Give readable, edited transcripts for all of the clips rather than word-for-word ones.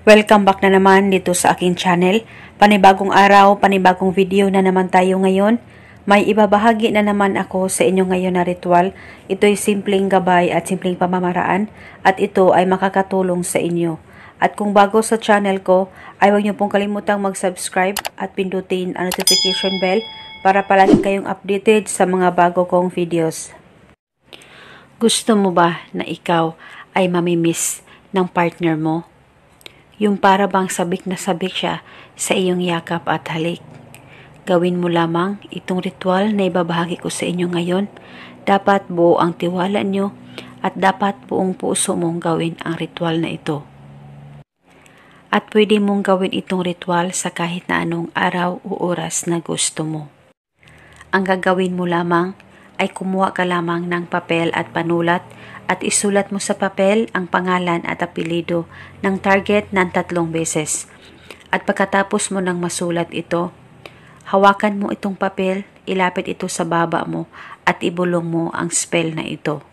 Welcome back na naman dito sa aking channel. Panibagong araw, panibagong video na naman tayo ngayon. May ibabahagi na naman ako sa inyo ngayon na ritual. Ito'y simpleng gabay at simpleng pamamaraan at ito ay makakatulong sa inyo. At kung bago sa channel ko, ay huwag niyo pong kalimutang mag-subscribe at pindutin ang notification bell para palagi kayong updated sa mga bago kong videos. Gusto mo ba na ikaw ay mamimiss ng partner mo? Yung para bang sabik na sabik siya sa iyong yakap at halik. Gawin mo lamang itong ritual na ibabahagi ko sa inyo ngayon. Dapat buo ang tiwala nyo at dapat buong puso mong gawin ang ritual na ito. At pwede mong gawin itong ritual sa kahit na anong araw o oras na gusto mo. Ang gagawin mo lamang ay kumuha ka lamang ng papel at panulat at isulat mo sa papel ang pangalan at apelido ng target ng 3 beses. At pagkatapos mo nang masulat ito, hawakan mo itong papel, ilapit ito sa baba mo at ibulong mo ang spell na ito.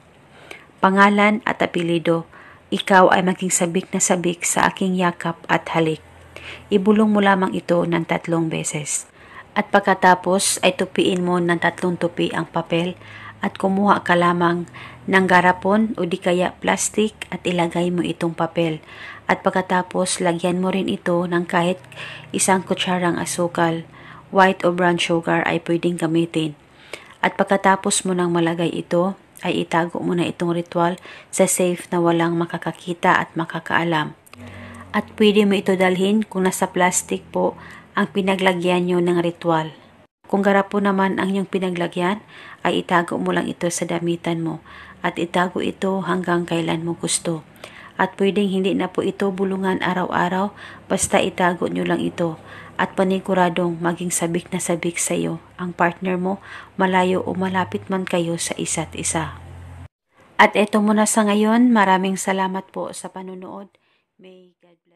Pangalan at apelido, ikaw ay maging sabik na sabik sa aking yakap at halik. Ibulong mo lamang ito ng 3 beses. At pagkatapos ay tupiin mo ng 3 tupi ang papel at kumuha ka lamang ng garapon o di kaya plastic at ilagay mo itong papel. At pagkatapos lagyan mo rin ito ng kahit 1 kutsarang asukal, white o brown sugar ay pwedeng gamitin. At pagkatapos mo nang malagay ito, ay itago mo na itong ritual sa safe na walang makakakita at makakaalam. At pwede mo ito dalhin kung nasa plastic po ang pinaglagyan nyo ng ritual. Kung garapon naman ang iyong pinaglagyan, ay itago mo lang ito sa damitan mo at itago ito hanggang kailan mo gusto. At pwedeng hindi na po ito bulungan araw-araw, basta itago nyo lang ito at paniguradong maging sabik na sabik sa iyo ang partner mo, malayo o malapit man kayo sa isa't isa. At eto muna sa ngayon, maraming salamat po sa panunood. May God bless.